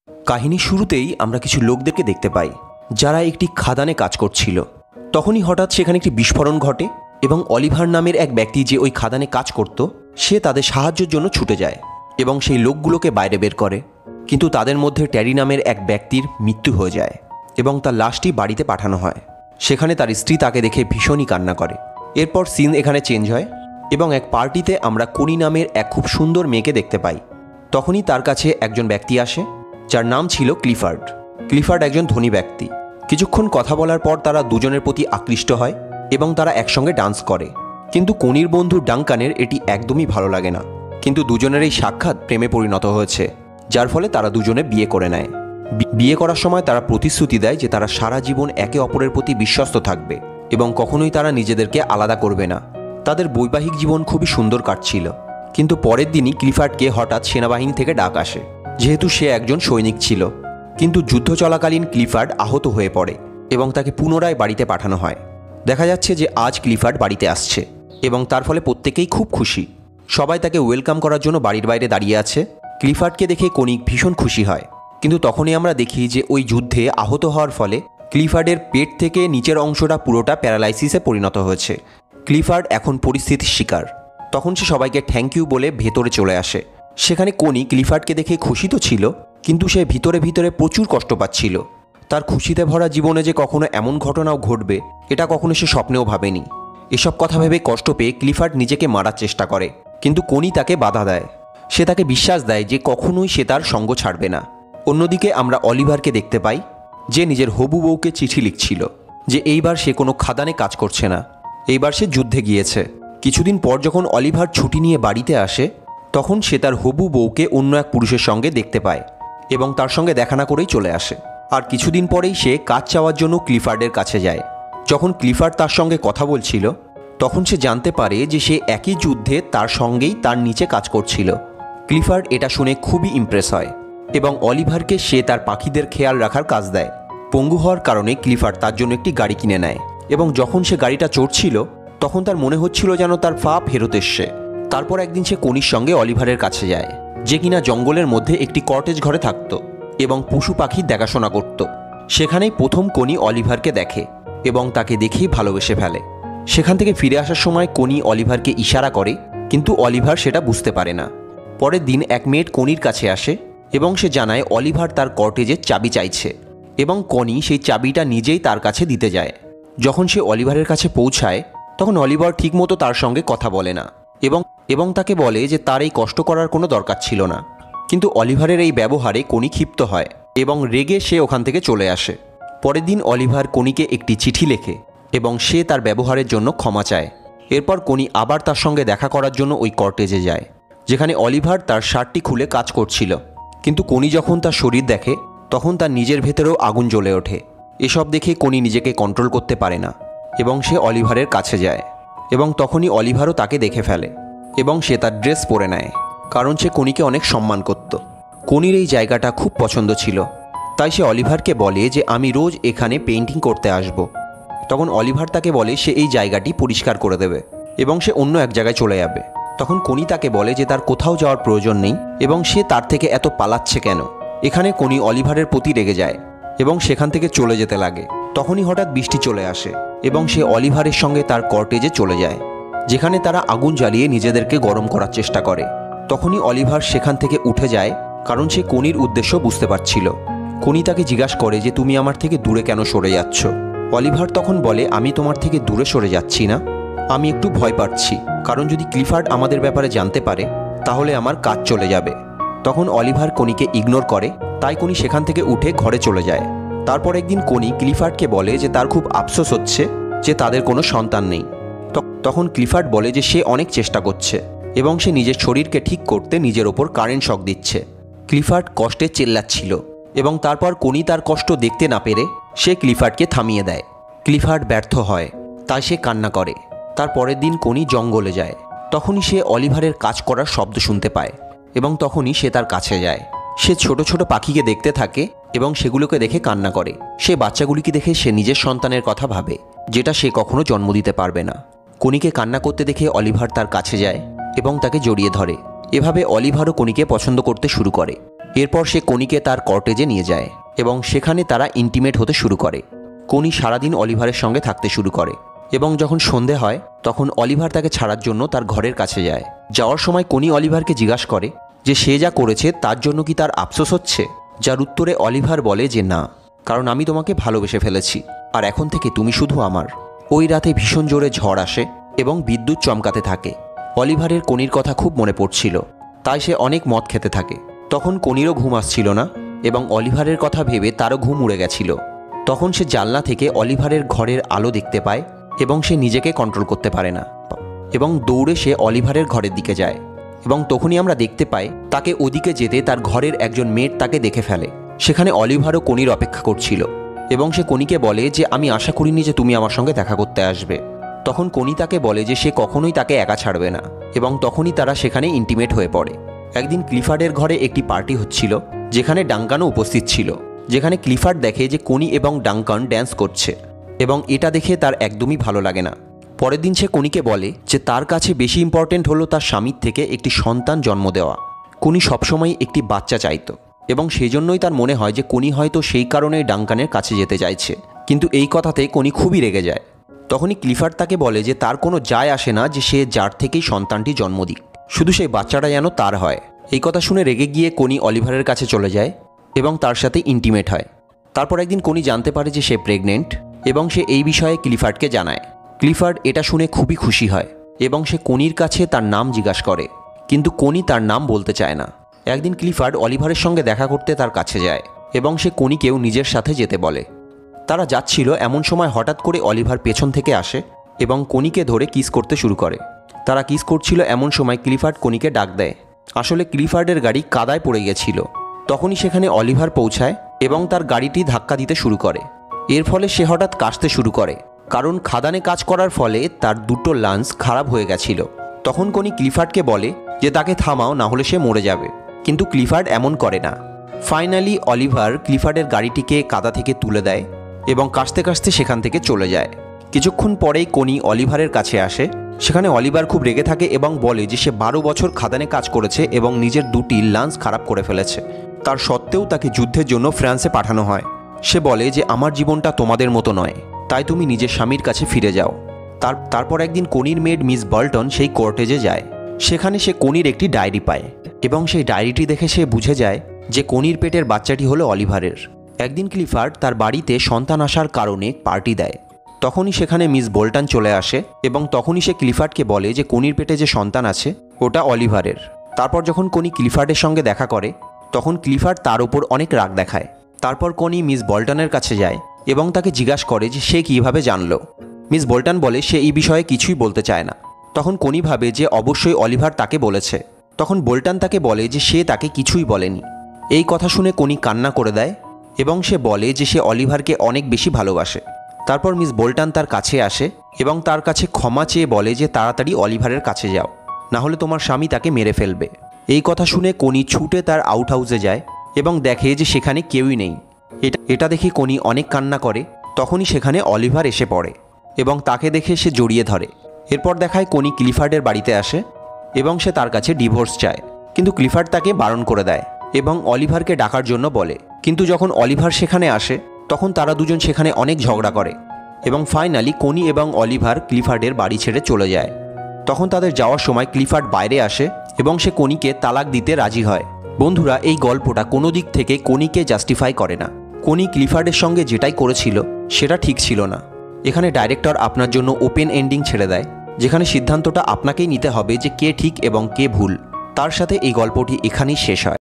কাহিনী শুরুতেই আমরা কিছু লোকদেরকে দেখতে পাই যারা একটি খাদানে কাজ করছিল। তখনই হঠাৎ সেখানে একটি বিস্ফোরণ ঘটে এবং অলিভার নামের এক ব্যক্তি যে ওই খাদানে কাজ করত সে তাদের সাহায্যের জন্য ছুটে যায় এবং সেই লোকগুলোকে বাইরে বের করে। কিন্তু তাদের মধ্যে ট্যারি নামের এক ব্যক্তির মৃত্যু হয়ে যায় এবং তার লাশটি বাড়িতে পাঠানো হয়। সেখানে তার স্ত্রী তাকে দেখে ভীষণই কান্না করে। এরপর সিন এখানে চেঞ্জ হয় এবং এক পার্টিতে আমরা কোনি নামের এক খুব সুন্দর মেয়েকে দেখতে পাই। তখনই তার কাছে একজন ব্যক্তি আসে যার নাম ছিল ক্লিফার্ড। ক্লিফার্ড একজন ধনী ব্যক্তি। কিছুক্ষণ কথা বলার পর তারা দুজনের প্রতি আকৃষ্ট হয় এবং তারা একসঙ্গে ডান্স করে। কিন্তু কোনির বন্ধু ডাঙ্কানের এটি একদমই ভালো লাগে না। কিন্তু দুজনের এই সাক্ষাৎ প্রেমে পরিণত হয়েছে, যার ফলে তারা দুজনে বিয়ে করে নেয়। বিয়ে করার সময় তারা প্রতিশ্রুতি দেয় যে তারা সারা জীবন একে অপরের প্রতি বিশ্বস্ত থাকবে এবং কখনোই তারা নিজেদেরকে আলাদা করবে না। তাদের বৈবাহিক জীবন খুবই সুন্দর কাটছিল। কিন্তু পরের দিনই ক্লিফার্ডকে হঠাৎ সেনাবাহিনী থেকে ডাক আসে, যেহেতু সে একজন সৈনিক ছিল। কিন্তু যুদ্ধ চলাকালীন ক্লিফার্ড আহত হয়ে পড়ে এবং তাকে পুনরায় বাড়িতে পাঠানো হয়। দেখা যাচ্ছে যে আজ ক্লিফার্ড বাড়িতে আসছে এবং তার ফলে প্রত্যেকেই খুব খুশি। সবাই তাকে ওয়েলকাম করার জন্য বাড়ির বাইরে দাঁড়িয়ে আছে। ক্লিফার্ডকে দেখে কোনি ভীষণ খুশি হয়। কিন্তু তখনই আমরা দেখি যে ওই যুদ্ধে আহত হওয়ার ফলে ক্লিফার্ডের পেট থেকে নিচের অংশটা পুরোটা প্যারালাইসিসে পরিণত হয়েছে। ক্লিফার্ড এখন পরিস্থিতির শিকার। তখন সে সবাইকে থ্যাংক ইউ বলে ভেতরে চলে আসে। সেখানে কোনি ক্লিফার্ডকে দেখে খুশি তো ছিল, কিন্তু সে ভিতরে ভিতরে প্রচুর কষ্ট পাচ্ছিল। তার খুশিতে ভরা জীবনে যে কখনো এমন ঘটনাও ঘটবে এটা কখনো সে স্বপ্নেও ভাবেনি। এসব কথা ভেবে কষ্ট পেয়ে ক্লিফার্ড নিজেকে মারার চেষ্টা করে, কিন্তু কোনি তাকে বাধা দেয়। সে তাকে বিশ্বাস দেয় যে কখনোই সে তার সঙ্গ ছাড়বে না। অন্যদিকে আমরা অলিভারকে দেখতে পাই, যে নিজের হবু বউকে চিঠি লিখছিল যে এইবার সে কোনো খাদানে কাজ করছে না, এইবার সে যুদ্ধে গিয়েছে। কিছুদিন পর যখন অলিভার ছুটি নিয়ে বাড়িতে আসে তখন সে তার হবু বউকে অন্য এক পুরুষের সঙ্গে দেখতে পায় এবং তার সঙ্গে দেখা না করেই চলে আসে। আর কিছুদিন পরেই সে কাজ চাওয়ার জন্য ক্লিফার্ডের কাছে যায়। যখন ক্লিফার্ড তার সঙ্গে কথা বলছিল তখন সে জানতে পারে যে সে একই যুদ্ধে তার সঙ্গেই তার নিচে কাজ করছিল। ক্লিফার্ড এটা শুনে খুবই ইমপ্রেস হয় এবং অলিভারকে সে তার পাখিদের খেয়াল রাখার কাজ দেয়। পঙ্গু হওয়ার কারণে ক্লিফার্ড তার জন্য একটি গাড়ি কিনে নেয় এবং যখন সে গাড়িটা চড়ছিল তখন তার মনে হচ্ছিল যেন তার পা ফেরত এসছে। তারপর একদিন সে কোনির সঙ্গে অলিভারের কাছে যায়, যে কিনা জঙ্গলের মধ্যে একটি কটেজ ঘরে থাকত এবং পশু পাখির দেখাশোনা করত। সেখানেই প্রথম কোনি অলিভারকে দেখে এবং তাকে দেখেই ভালোবেসে ফেলে। সেখান থেকে ফিরে আসার সময় কোনি অলিভারকে ইশারা করে, কিন্তু অলিভার সেটা বুঝতে পারে না। পরের দিন এক মেয়েট কোনির কাছে আসে এবং সে জানায় অলিভার তার কটেজের চাবি চাইছে এবং কোনি সেই চাবিটা নিজেই তার কাছে দিতে যায়। যখন সে অলিভারের কাছে পৌঁছায় তখন অলিভার ঠিকমতো তার সঙ্গে কথা বলে না এবং তাকে বলে যে তার এই কষ্ট করার কোনো দরকার ছিল না। কিন্তু অলিভারের এই ব্যবহারে কোনি ক্ষিপ্ত হয় এবং রেগে সে ওখান থেকে চলে আসে। পরের দিন অলিভার কোনিকে একটি চিঠি লেখে এবং সে তার ব্যবহারের জন্য ক্ষমা চায়। এরপর কোনি আবার তার সঙ্গে দেখা করার জন্য ওই কটেজে যায়, যেখানে অলিভার তার শার্টটি খুলে কাজ করছিল। কিন্তু কোনি যখন তার শরীর দেখে তখন তার নিজের ভেতরেও আগুন জ্বলে ওঠে। এসব দেখে কোনি নিজেকে কন্ট্রোল করতে পারে না এবং সে অলিভারের কাছে যায় এবং তখনই অলিভারও তাকে দেখে ফেলে এবং সে তার ড্রেস পরে নেয়, কারণ সে কোনিকে অনেক সম্মান করত। কোনির এই জায়গাটা খুব পছন্দ ছিল, তাই সে অলিভারকে বলে যে আমি রোজ এখানে পেইন্টিং করতে আসব। তখন অলিভার তাকে বলে সে এই জায়গাটি পরিষ্কার করে দেবে এবং সে অন্য এক জায়গায় চলে যাবে। তখন কোনি তাকে বলে যে তার কোথাও যাওয়ার প্রয়োজন নেই এবং সে তার থেকে এত পালাচ্ছে কেন। এখানে কোনি অলিভারের প্রতি রেগে যায় এবং সেখান থেকে চলে যেতে লাগে। তখনই হঠাৎ বৃষ্টি চলে আসে এবং সে অলিভারের সঙ্গে তার কটেজে চলে যায়, যেখানে তারা আগুন জ্বালিয়ে নিজেদেরকে গরম করার চেষ্টা করে। তখনই অলিভার সেখান থেকে উঠে যায়, কারণ সে কোনির উদ্দেশ্য বুঝতে পারছিল। কোনি তাকে জিজ্ঞাসা করে যে তুমি আমার থেকে দূরে কেন সরে যাচ্ছ। অলিভার তখন বলে আমি তোমার থেকে দূরে সরে যাচ্ছি না, আমি একটু ভয় পাচ্ছি, কারণ যদি ক্লিফার্ড আমাদের ব্যাপারে জানতে পারে তাহলে আমার কাজ চলে যাবে। তখন অলিভার কোনিকে ইগনোর করে, তাই কোনি সেখান থেকে উঠে ঘরে চলে যায়। তারপর একদিন কোনি ক্লিফার্ডকে বলে যে তার খুব আফসোস হচ্ছে যে তাদের কোনো সন্তান নেই। তখন ক্লিফার্ড বলে যে সে অনেক চেষ্টা করছে এবং সে নিজের শরীরকে ঠিক করতে নিজের ওপর কারেন্ট শক দিচ্ছে। ক্লিফার্ড কষ্টে চেল্লাচ্ছিল এবং তারপর কোনি তার কষ্ট দেখতে না পেরে সে ক্লিফার্ডকে থামিয়ে দেয়। ক্লিফার্ড ব্যর্থ হয়, তাই সে কান্না করে। তার পরের দিন কোনি জঙ্গলে যায়। তখনই সে অলিভারের কাজ করার শব্দ শুনতে পায় এবং তখনই সে তার কাছে যায়। সে ছোট ছোট পাখিকে দেখতে থাকে এবং সেগুলোকে দেখে কান্না করে। সে বাচ্চাগুলিকে দেখে সে নিজের সন্তানের কথা ভাবে, যেটা সে কখনো জন্ম দিতে পারবে না। কোনিকে কান্না করতে দেখে অলিভার তার কাছে যায় এবং তাকে জড়িয়ে ধরে। এভাবে অলিভারও কোনিকে পছন্দ করতে শুরু করে এরপর সে কনিকে তার কর্টেজে নিয়ে যায় এবং সেখানে তারা ইন্টিমেট হতে শুরু করে। কনি সারাদিন অলিভারের সঙ্গে থাকতে শুরু করে এবং যখন সন্ধে হয় তখন অলিভার তাকে ছাড়ার জন্য তার ঘরের কাছে যায়। যাওয়ার সময় কনি অলিভারকে জিজ্ঞাসা করে যে সে যা করেছে তার জন্য কি তার আফসোস হচ্ছে, যার উত্তরে অলিভার বলে যে না, কারণ আমি তোমাকে ভালোবেসে ফেলেছি আর এখন থেকে তুমি শুধু আমার। ওই রাতে ভীষণ জোরে ঝড় আসে এবং বিদ্যুৎ চমকাতে থাকে। অলিভারের কনির কথা খুব মনে পড়ছিল, তাই সে অনেক মদ খেতে থাকে। তখন কনিরও ঘুম আসছিল না এবং অলিভারের কথা ভেবে তারও ঘুম উড়ে গেছিল। তখন সে জানলা থেকে অলিভারের ঘরের আলো দেখতে পায় এবং সে নিজেকে কন্ট্রোল করতে পারে না এবং দৌড়ে সে অলিভারের ঘরের দিকে যায় এবং তখনই আমরা দেখতে পাই তাকে ওদিকে যেতে তার ঘরের একজন মেয়ের তাকে দেখে ফেলে। সেখানে অলিভারও কনির অপেক্ষা করছিল এবং সে কনিকে বলে যে আমি আশা করিনি যে তুমি আমার সঙ্গে দেখা করতে আসবে। তখন কনি তাকে বলে যে সে কখনোই তাকে একা ছাড়বে না এবং তখনই তারা সেখানে ইন্টিমেট হয়ে পড়ে। একদিন ক্লিফার্ডের ঘরে একটি পার্টি হচ্ছিল যেখানে ডাঙ্কানও উপস্থিত ছিল, যেখানে ক্লিফার্ড দেখে যে কনি এবং ডাঙ্কান ড্যান্স করছে এবং এটা দেখে তার একদমই ভালো লাগে না। পরের দিন সে কনিকে বলে যে তার কাছে বেশি ইম্পর্টেন্ট হলো তার স্বামীর থেকে একটি সন্তান জন্ম দেওয়া। কনি সবসময় একটি বাচ্চা চাইতো এবং সেই জন্যই তার মনে হয় যে কনি হয়তো সেই কারণেই ডাঙ্কানের কাছে যেতে চাইছে, কিন্তু এই কথাতে কনি খুবই রেগে যায়। তখনই ক্লিফার্ড তাকে বলে যে তার কোনো যায় আসে না যে সে যার থেকেই সন্তানটি জন্ম দিক, শুধু সেই বাচ্চাটা যেন তার হয়। এই কথা শুনে রেগে গিয়ে কনি অলিভারের কাছে চলে যায় এবং তার সাথে ইন্টিমেট হয়। তারপর একদিন কনি জানতে পারে যে সে প্রেগনেন্ট এবং সে এই বিষয়ে ক্লিফার্ডকে জানায়। ক্লিফার্ড এটা শুনে খুবই খুশি হয় এবং সে কনির কাছে তার নাম জিজ্ঞাসা করে, কিন্তু কনি তার নাম বলতে চায় না। একদিন ক্লিফার্ড অলিভারের সঙ্গে দেখা করতে তার কাছে যায় এবং সে কনিকেও নিজের সাথে যেতে বলে। তারা যাচ্ছিল এমন সময় হঠাৎ করে অলিভার পেছন থেকে আসে এবং কনিকে ধরে কিস করতে শুরু করে। তারা কিস করছিল এমন সময় ক্লিফার্ড কনিকে ডাক দেয়। আসলে ক্লিফার্ডের গাড়ি কাদায় পড়ে গেছিল। তখনই সেখানে অলিভার পৌঁছায় এবং তার গাড়িটি ধাক্কা দিতে শুরু করে। এর ফলে সে হঠাৎ কাশতে শুরু করে, কারণ খাদানে কাজ করার ফলে তার দুটো লাঞ্চ খারাপ হয়ে গেছিল। তখন কনি ক্লিফার্ডকে বলে যে তাকে থামাও, না হলে সে মরে যাবে, কিন্তু ক্লিফার্ড এমন করে না। ফাইনালি অলিভার ক্লিফার্ডের গাড়িটিকে কাদা থেকে তুলে দেয় এবং কাশতে কাশতে সেখান থেকে চলে যায়। কিছুক্ষণ পরেই কনি অলিভারের কাছে আসে। সেখানে অলিভার খুব রেগে থাকে এবং বলে যে সে 12 বছর খাদানে কাজ করেছে এবং নিজের দুটি লাঞ্চ খারাপ করে ফেলেছে, তার সত্ত্বেও তাকে যুদ্ধের জন্য ফ্রান্সে পাঠানো হয়। সে বলে যে আমার জীবনটা তোমাদের মতো নয়, তাই তুমি নিজের স্বামীর কাছে ফিরে যাও। তারপর একদিন কনির মেড মিস বল্টন সেই কোর্টেজে যায়। সেখানে সে কনির একটি ডায়েরি পায় এবং সেই ডায়েরিটি দেখে সে বুঝে যায় যে কনির পেটের বাচ্চাটি হলো অলিভারের। একদিন ক্লিফার্ড তার বাড়িতে সন্তান আসার কারণে পার্টি দেয়। তখনই সেখানে মিস বোল্টন চলে আসে এবং তখনই সে ক্লিফার্ডকে বলে যে কনির পেটে যে সন্তান আছে ওটা অলিভারের। তারপর যখন কনি ক্লিফার্ডের সঙ্গে দেখা করে তখন ক্লিফার্ড তার ওপর অনেক রাগ দেখায়। তারপর কনি মিস বোল্টনের কাছে যায় এবং তাকে জিজ্ঞাসা করে যে সে কীভাবে জানলো। মিস বোল্টন বলে সে এই বিষয়ে কিছুই বলতে চায় না। তখন কনি ভাবে যে অবশ্যই অলিভার তাকে বলেছে। তখন বোল্টন তাকে বলে যে সে তাকে কিছুই বলেনি। এই কথা শুনে কনি কান্না করে দেয় এবং সে বলে যে সে অলিভারকে অনেক বেশি ভালোবাসে। তারপর মিস বোল্টন তার কাছে আসে এবং তার কাছে ক্ষমা চেয়ে বলে যে তাড়াতাড়ি অলিভারের কাছে যাও, না হলে তোমার স্বামী তাকে মেরে ফেলবে। এই কথা শুনে কনি ছুটে তার আউট হাউসে যায় এবং দেখে যে সেখানে কেউই নেই। এটা দেখে কনি অনেক কান্না করে। তখনই সেখানে অলিভার এসে পড়ে এবং তাকে দেখে সে জড়িয়ে ধরে। এরপর দেখায় কনি ক্লিফার্ডের বাড়িতে আসে এবং সে তার কাছে ডিভোর্স চায়, কিন্তু ক্লিফার্ড তাকে বারণ করে দেয় এবং অলিভারকে ডাকার জন্য বলে। কিন্তু যখন অলিভার সেখানে আসে তখন তারা দুজন সেখানে অনেক ঝগড়া করে এবং ফাইনালি কনি এবং অলিভার ক্লিফার্ডের বাড়ি ছেড়ে চলে যায়। তখন তাদের যাওয়ার সময় ক্লিফার্ড বাইরে আসে এবং সে কনিকে তালাক দিতে রাজি হয়। বন্ধুরা, এই গল্পটা কোনো দিক থেকে কনিকে জাস্টিফাই করে না। কনি ক্লিফার্ডের সঙ্গে যেটাই করেছিল সেটা ঠিক ছিল না। এখানে ডাইরেক্টর আপনার জন্য ওপেন এন্ডিং ছেড়ে দেয়, যেখানে সিদ্ধান্তটা আপনাকেই নিতে হবে যে কে ঠিক এবং কে ভুল। তার সাথে এই গল্পটি এখানেই শেষ হয়।